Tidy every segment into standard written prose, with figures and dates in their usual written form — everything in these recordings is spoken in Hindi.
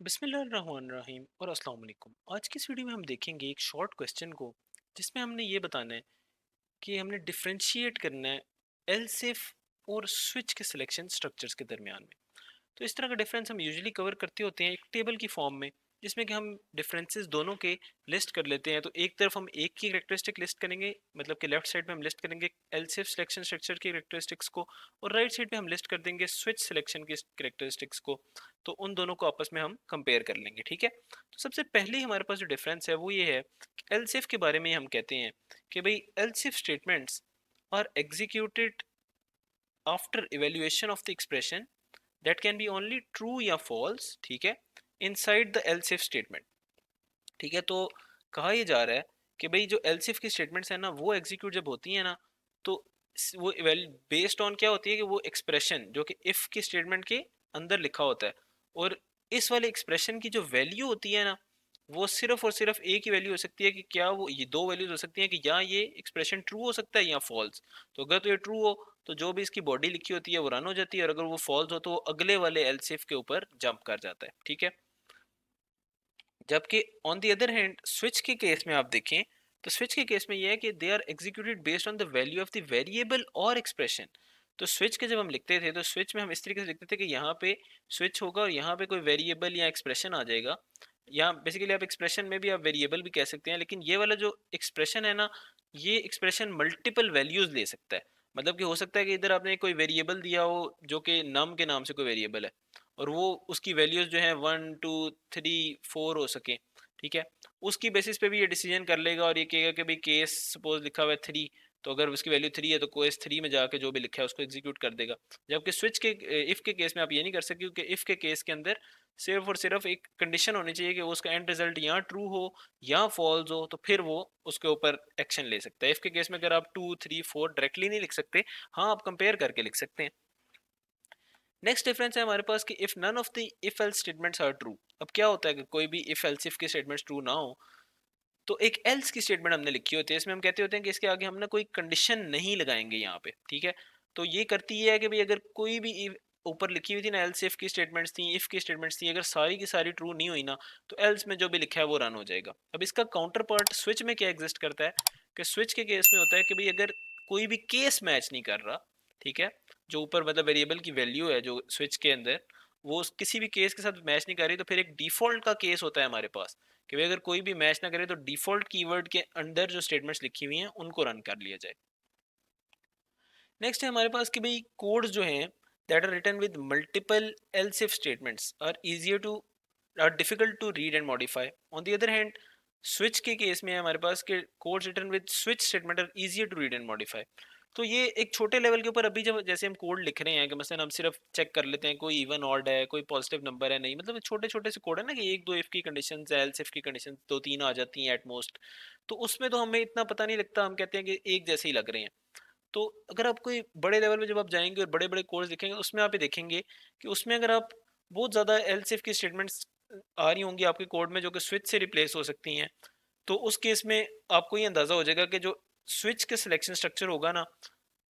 बिस्मिल्लाहिर्रहमानिर्रहीम और अस्सलाम वालेकुम। आज की इस वीडियो में हम देखेंगे एक शॉर्ट क्वेश्चन को, जिसमें हमने ये बताना है कि हमने डिफरेंशिएट करना है एलसिफ और स्विच के सिलेक्शन स्ट्रक्चर्स के दरमियान में। तो इस तरह का डिफरेंस हम यूजुअली कवर करते होते हैं एक टेबल की फॉर्म में, जिसमें कि हम डिफरेंसेस दोनों के लिस्ट कर लेते हैं। तो एक तरफ हम एक की करेक्टरिस्टिक लिस्ट करेंगे, मतलब कि लेफ्ट साइड में हम लिस्ट करेंगे एलसिफ सिलेक्शन स्ट्रक्चर की करेक्टरिस्टिक्स को, और राइट साइड पे हम लिस्ट कर देंगे स्विच सिलेक्शन की करेक्टरिस्टिक्स को। तो उन दोनों को आपस में हम कंपेयर कर लेंगे, ठीक है। तो सबसे पहले हमारे पास जो डिफरेंस है वो ये है कि एलसिफ के बारे में हम कहते हैं कि भाई else if statements are executed after evaluation of the expression that can be only true या फॉल्स, ठीक है, inside the else if statement. ठीक है, तो कहा यह जा रहा है कि भाई जो एल्स इफ की स्टेटमेंट्स है ना, वो एग्जीक्यूट जब होती है ना, तो वो बेस्ड ऑन क्या होती है कि वो एक्सप्रेशन जो कि इफ की स्टेटमेंट के अंदर लिखा होता है, और इस वाले एक्सप्रेशन की जो वैल्यू होती है ना, वो सिर्फ और सिर्फ एक ही वैल्यू हो सकती है कि क्या वो, ये दो वैल्यूज हो सकती हैं कि या ये एक्सप्रेशन ट्रू हो सकता है या फॉल्स। तो अगर तो ये ट्रू हो तो जो भी इसकी बॉडी लिखी होती है वो रन हो जाती है, और अगर वो फॉल्स हो तो वो अगले वाले एल्सिफ के ऊपर जंप कर जाता है, ठीक है। जबकि on the other hand switch के केस में आप देखें, तो स्विच के केस में ये है कि they are executed based on the value of the variable और एक्सप्रेशन। तो स्विच के जब हम लिखते थे तो स्विच में हम इस तरीके से लिखते थे कि यहाँ पे स्विच होगा और यहाँ पे कोई वेरिएबल या एक्सप्रेशन आ जाएगा। या बेसिकली आप एक्सप्रेशन में भी आप वेरिएबल भी कह सकते हैं, लेकिन ये वाला जो एक्सप्रेशन है ना, ये एक्सप्रेशन मल्टीपल वैल्यूज ले सकता है। मतलब कि हो सकता है कि इधर आपने कोई वेरिएबल दिया हो जो कि नम के नाम से कोई वेरिएबल है, और वो उसकी वैल्यूज जो है 1 2 3 4 हो सके, ठीक है। उसकी बेसिस पे भी ये डिसीजन कर लेगा और ये कहेगा कि भाई केस सपोज लिखा हुआ है 3, तो अगर उसकी वैल्यू 3 है तो केस 3 में जाके जो भी लिखा है उसको एग्जीक्यूट कर देगा। जबकि स्विच के इफ के केस में आप ये नहीं कर सकते, क्योंकि इफ के केस के अंदर सिर्फ और सिर्फ एक कंडीशन होनी चाहिए कि उसका एंड रिजल्ट या ट्रू हो या फॉल्स हो, तो फिर वो उसके ऊपर एक्शन ले सकता है। इफ के केस में अगर आप 2 3 4 डायरेक्टली नहीं लिख सकते, हाँ आप कंपेयर करके लिख सकते हैं। नेक्स्ट डिफरेंस है हमारे पास कि if none of the if else statements are true. अब क्या होता है कि कोई भी इफ एल्स इफ के स्टेटमेंट्स ट्रू ना हो, तो एक एल्स की स्टेटमेंट हमने लिखी होती है, इसमें हम कहते होते हैं कि इसके आगे हम ना कोई कंडीशन नहीं लगाएंगे यहाँ पे, ठीक है। तो ये करती है कि भाई अगर कोई भी ऊपर लिखी हुई थी ना एल्स इफ की स्टेटमेंट्स थी, इफ की स्टेटमेंट्स थी, अगर सारी की सारी ट्रू नहीं हुई ना, तो एल्स में जो भी लिखा है वो रन हो जाएगा। अब इसका काउंटर पार्ट स्विच में क्या एग्जिस्ट करता है कि स्विच के केस में होता है कि भाई अगर कोई भी केस मैच नहीं कर रहा, ठीक है, जो ऊपर मतलब वेरिएबल की वैल्यू है जो स्विच के अंदर, वो किसी भी केस के साथ मैच नहीं कर रही, तो फिर एक डिफॉल्ट का केस होता है हमारे पास कि भाई अगर कोई भी मैच ना करे तो डिफॉल्ट कीवर्ड के अंदर जो स्टेटमेंट्स लिखी हुई हैं उनको रन कर लिया जाए। नेक्स्ट है हमारे पास कि भाई कोड्स जो हैं that are written with multiple else if statements are easier to, are difficult to read and modify. On the other hand switch के केस में है हमारे पास के codes written with switch statement are easier to read and modify. तो ये एक छोटे लेवल के ऊपर अभी जब जैसे हम कोड लिख रहे हैं कि मसलन हम सिर्फ चेक कर लेते हैं कोई इवन ऑड है, कोई पॉजिटिव नंबर है, नहीं, मतलब छोटे छोटे से कोड है ना कि एक दो इफ की कंडीशन है, एल्स इफ की कंडीशन दो तीन आ जाती हैं एट मोस्ट। तो उसमें तो हमें इतना पता नहीं लगता, हम कहते हैं कि एक जैसे ही लग रहे हैं। तो अगर आप कोई बड़े लेवल पे जब आप जाएंगे और बड़े बड़े कोर्स देखेंगे, उसमें आप ये देखेंगे कि उसमें अगर आप बहुत ज़्यादा एल्स इफ की स्टेटमेंट्स आ रही होंगी आपके कोड में जो कि स्विच से रिप्लेस हो सकती हैं, तो उस केस में आपको ये अंदाज़ा हो जाएगा कि जो स्विच के सिलेक्शन स्ट्रक्चर होगा ना,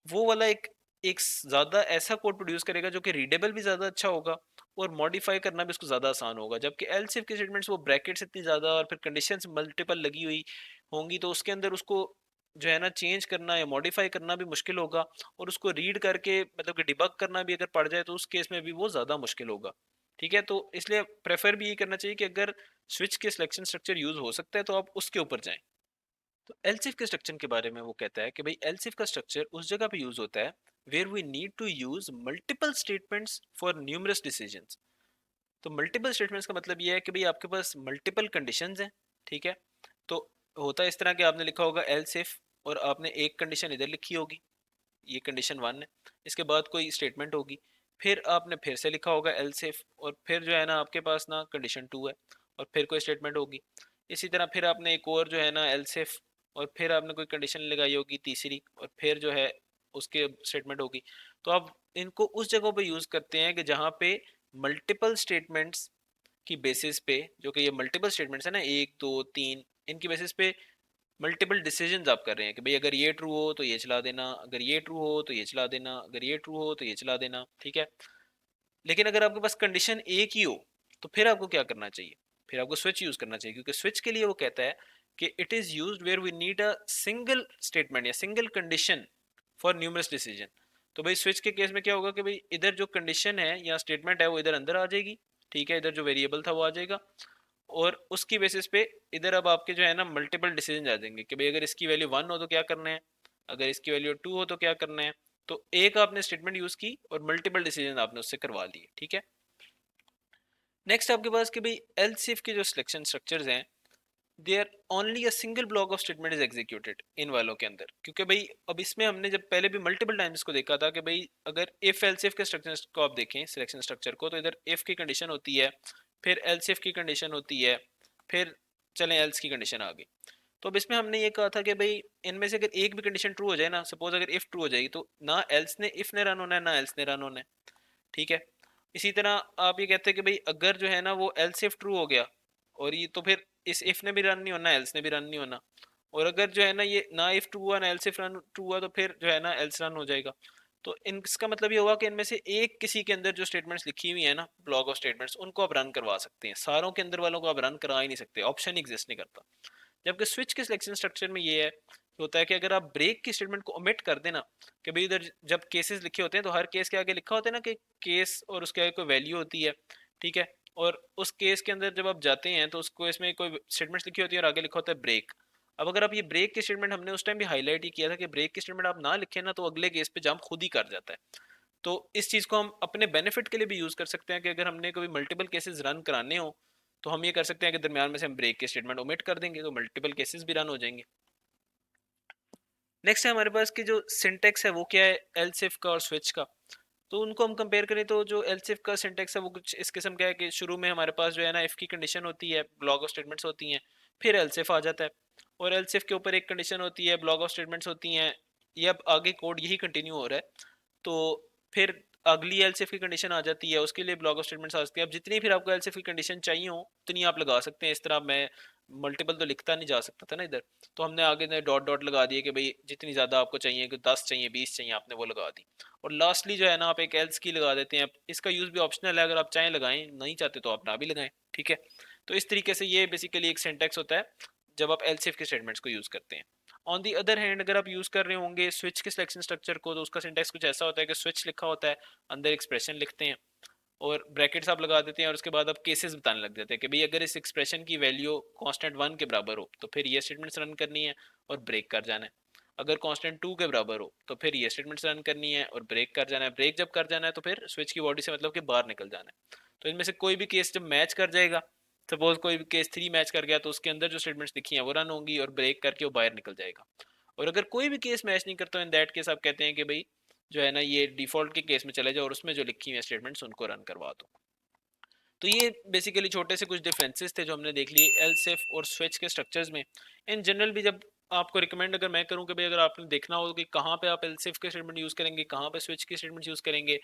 वो वाला एक एक ज़्यादा ऐसा कोड प्रोड्यूस करेगा जो कि रीडेबल भी ज़्यादा अच्छा होगा और मॉडिफाई करना भी उसको ज़्यादा आसान होगा। जबकि एल्स इफ की स्टेटमेंट्स वो ब्रैकेट्स इतनी ज़्यादा और फिर कंडीशंस मल्टीपल लगी हुई होंगी, तो उसके अंदर उसको जो है ना चेंज करना या मॉडिफाई करना भी मुश्किल होगा, और उसको रीड करके मतलब कि डिबग करना भी अगर पड़ जाए तो उस केस में भी वो ज़्यादा मुश्किल होगा, ठीक है। तो इसलिए प्रेफर भी ये करना चाहिए कि अगर स्विच के सिलेक्शन स्ट्रक्चर यूज़ हो सकता है तो आप उसके ऊपर जाएं। तो एलसिफ के स्ट्रक्चर के बारे में वो कहता है कि भाई एलसिफ का स्ट्रक्चर उस जगह पे यूज़ होता है where we need to use multiple statements for numerous decisions. तो मल्टीपल स्टेटमेंट्स का मतलब ये है कि भाई आपके पास मल्टीपल कंडीशंस हैं, ठीक है। तो होता है इस तरह कि आपने लिखा होगा एल्स इफ, और आपने एक कंडीशन इधर लिखी होगी, ये कंडीशन 1 है, इसके बाद कोई स्टेटमेंट होगी, फिर आपने फिर से लिखा होगा एल्स इफ, और फिर जो है ना आपके पास ना कंडीशन 2 है, और फिर कोई स्टेटमेंट होगी। इसी तरह फिर आपने एक और जो है ना एल्स इफ, और फिर आपने कोई कंडीशन लगाई होगी तीसरी, और फिर जो है उसके स्टेटमेंट होगी। तो आप इनको उस जगह पे यूज़ करते हैं कि जहाँ पे मल्टीपल स्टेटमेंट्स की बेसिस पे, जो कि ये मल्टीपल स्टेटमेंट्स है ना 1 2 3, इनकी बेसिस पे मल्टीपल डिसीजंस आप कर रहे हैं कि भाई अगर ये ट्रू हो तो ये चला देना, अगर ये ट्रू हो तो ये चला देना, अगर ये ट्रू हो तो ये चला देना, ठीक है। लेकिन अगर आपके पास कंडीशन एक ही हो तो फिर आपको क्या करना चाहिए, फिर आपको स्विच यूज करना चाहिए, क्योंकि स्विच के लिए वो कहता है कि it is used where we need a single statement या single condition for numerous decision. तो भाई स्विच के केस में क्या होगा कि भाई इधर जो कंडीशन है या स्टेटमेंट है वो इधर अंदर आ जाएगी, ठीक है, इधर जो वेरिएबल था वो आ जाएगा, और उसकी बेसिस पे इधर अब आपके जो है ना मल्टीपल डिसीजन आ जाएंगे कि भाई अगर इसकी वैल्यू 1 हो तो क्या करना है, अगर इसकी वैल्यू 2 हो तो क्या करना है। तो एक आपने स्टेटमेंट यूज की और मल्टीपल डिसीजन आपने उससे करवा लिए, ठीक है। नेक्स्ट आपके पास कि भाई एलसीएफ के जो सिलेक्शन स्ट्रक्चर्स हैं, there only a single block of statement is executed in वालों के अंदर, क्योंकि भाई अब इसमें हमने जब पहले भी मल्टीपल टाइम्स को देखा था कि भाई अगर इफ एलसीएफ के स्ट्रक्चर को आप देखें सिलेक्शन स्ट्रक्चर को, तो इधर इफ की कंडीशन होती है, फिर एलसीएफ की कंडीशन होती है, फिर चलें एल्स की कंडीशन आ गई। तो अब इसमें हमने ये कहा था कि भाई इनमें से अगर एक भी कंडीशन ट्रू हो जाए ना, सपोज अगर इफ ट्रू हो जाएगी तो ना एल्स ने इफ ने रन होना है ना एल्स ने रन होना है, ठीक है। इसी तरह आप ये कहते हैं कि भाई अगर जो है ना वो एल्स इफ ट्रू हो गया और ये, तो फिर इस इफ ने भी रन नहीं होना एल्स ने भी रन नहीं होना, और अगर जो है ना ये ना इफ ट्रू हुआ ना एल्स इफ रन ट्रू हुआ तो फिर जो है ना एल्स रन हो जाएगा। तो इसका मतलब ये होगा कि इनमें से एक किसी के अंदर जो स्टेटमेंट्स लिखी हुई है ना ब्लॉक ऑफ स्टेटमेंट्स, उनको आप रन करवा सकते हैं, सारों के अंदर वालों को आप रन करा ही नहीं सकते, ऑप्शन एग्जिस्ट नहीं करता। जबकि स्विच के सिलेक्शन स्ट्रक्चर में ये है होता है कि अगर आप ब्रेक की स्टेटमेंट को ओमिट कर देना, कि भाई इधर जब केसेस लिखे होते हैं तो हर केस के आगे लिखा होता है ना कि केस और उसके आगे कोई वैल्यू होती है, ठीक है, और उस केस के अंदर जब आप जाते हैं तो उसको इसमें कोई स्टेटमेंट्स लिखी होती है और आगे लिखा होता है ब्रेक। अब अगर आप ये ब्रेक की स्टेटमेंट, हमने उस टाइम भी हाईलाइट ही किया था कि ब्रेक की स्टेटमेंट आप ना लिखें ना तो अगले केस पे जंप खुद ही कर जाता है। तो इस चीज़ को हम अपने बेनिफिट के लिए भी यूज़ कर सकते हैं कि अगर हमने कभी मल्टीपल केसेस रन कराने हो तो हम ये कर सकते हैं कि दरमियान में से हम ब्रेक के स्टेटमेंट ओमिट कर देंगे तो मल्टीपल केसेस भी रन हो जाएंगे। नेक्स्ट है हमारे पास की जो सिंटेक्स है वो क्या है एल सिफ का और स्विच का। तो उनको हम कंपेयर करें तो जो एल सिफ का सिंटेक्स है वो कुछ इस किस्म का है कि शुरू में हमारे पास जो है ना इफ की कंडीशन होती है, ब्लॉक ऑफ स्टेटमेंट्स होती हैं, फिर एल सिफ आ जाता है, और एल सिफ के ऊपर एक कंडीशन होती है, ब्लॉक ऑफ स्टेटमेंट्स होती हैं, ये अब आगे कोड यही कंटिन्यू हो रहा है। तो फिर अगली एल्स इफ की कंडीशन आ जाती है, उसके लिए ब्लॉक ऑफ स्टेटमेंट्स आ सकती है। अब जितनी फिर आपको एल्स इफ की कंडीशन चाहिए हो उतनी आप लगा सकते हैं, इस तरह मैं मल्टीपल तो लिखता नहीं जा सकता था ना इधर, तो हमने आगे डॉट डॉट लगा दिए कि भाई जितनी ज़्यादा आपको चाहिए कि 10 चाहिए 20 चाहिए आपने वो लगा दी, और लास्टली जो है ना आप एक एल्स की लगा देते हैं। इसका यूज़ भी ऑप्शनल है, अगर आप चाहें लगाएं, नहीं चाहते तो आप ना भी लगाएं, ठीक है। तो इस तरीके से ये बेसिकली एक सिंटेक्स होता है जब आप एल्स इफ के स्टेटमेंट्स को यूज़ करते हैं। ऑन दी अदर हैंड अगर आप यूज़ कर रहे होंगे स्विच के सिलेक्शन स्ट्रक्चर को तो उसका सिंटेक्स कुछ ऐसा होता है कि स्विच लिखा होता है, अंदर एक्सप्रेशन लिखते हैं और ब्रैकेट्स आप लगा देते हैं, और उसके बाद आप केसेस बताने लग जाते हैं कि भाई अगर इस एक्सप्रेशन की वैल्यू कांस्टेंट 1 के बराबर हो तो फिर ये स्टेटमेंट्स रन करनी है और ब्रेक कर जाना है, अगर कांस्टेंट 2 के बराबर हो तो फिर ये स्टेटमेंट्स रन करनी है और ब्रेक कर जाना है, ब्रेक जब कर जाना है तो फिर स्विच की बॉडी से मतलब कि बाहर निकल जाना है। तो इनमें से कोई भी केस जब मैच कर जाएगा, सपोज कोई भी केस 3 मैच कर गया तो उसके अंदर जो स्टेटमेंट्स लिखी हैं वो रन होंगी और ब्रेक करके वो बाहर निकल जाएगा। और अगर कोई भी केस मैच नहीं करता इन दैट केस आप कहते हैं कि भाई जो है ना ये डिफॉल्ट के केस में चले जाओ और उसमें जो लिखी हुई स्टेटमेंट्स उनको रन करवा दो। तो ये बेसिकली छोटे से कुछ डिफरेंसेस थे जो हमने देख लिए एल सेफ और स्विच के स्ट्रक्चर्स में। इन जनरल भी जब आपको रिकमेंड अगर मैं करूं कि भाई अगर आपने देखना हो कि कहाँ पे आप एल सेफ के स्टेटमेंट यूज़ करेंगे, कहाँ पे स्विच के स्टेटमेंट यूज़ करेंगे,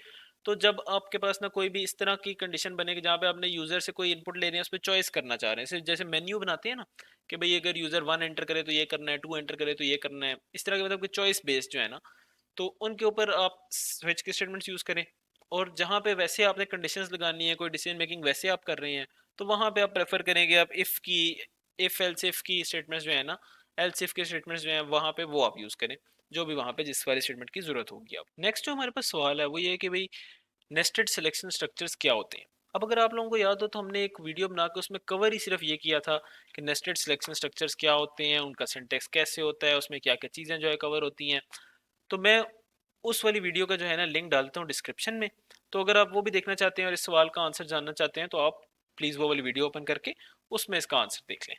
तो जब आपके पास ना कोई भी इस तरह की कंडीशन बने कि जहाँ पे आपने यूज़र से कोई इनपुट ले रहे हैं उस पर चॉइस करना चाह रहे हैं, जैसे मेन्यू बनाते हैं ना कि भाई अगर यूज़र 1 एंटर करे तो ये करना है, 2 एंटर करे तो ये करना है, इस तरह के मतलब कि चॉइस बेस्ड जो है ना, तो उनके ऊपर आप स्विच के स्टेटमेंट्स यूज़ करें। और जहाँ पे वैसे आपने कंडीशंस लगानी है, कोई डिसीजन मेकिंग वैसे आप कर रहे हैं, तो वहाँ पे आप प्रेफर करेंगे आप इफ़ की, इफ़ एल्स इफ की स्टेटमेंट्स जो है ना, एल्स इफ के स्टेटमेंट्स जो हैं वहाँ पे वो आप यूज़ करें, जो भी वहाँ पे जिस वाले स्टेटमेंट की ज़रूरत होगी आप। नेक्स्ट जो हमारे पास सवाल है वो ये है कि भाई नेस्टेड सिलेक्शन स्ट्रक्चर्स क्या होते हैं। अब अगर आप लोगों को याद हो तो हमने एक वीडियो बना के उसमें कवर ही सिर्फ ये किया था कि नेस्टेड सिलेक्शन स्ट्रक्चर्स क्या होते हैं, उनका सिंटेक्स कैसे होता है, उसमें क्या क्या चीज़ें जो है कवर होती हैं। तो मैं उस वाली वीडियो का जो है ना लिंक डालता हूँ डिस्क्रिप्शन में, तो अगर आप वो भी देखना चाहते हैं और इस सवाल का आंसर जानना चाहते हैं तो आप प्लीज़ वो वाली वीडियो ओपन करके उसमें इसका आंसर देख लें।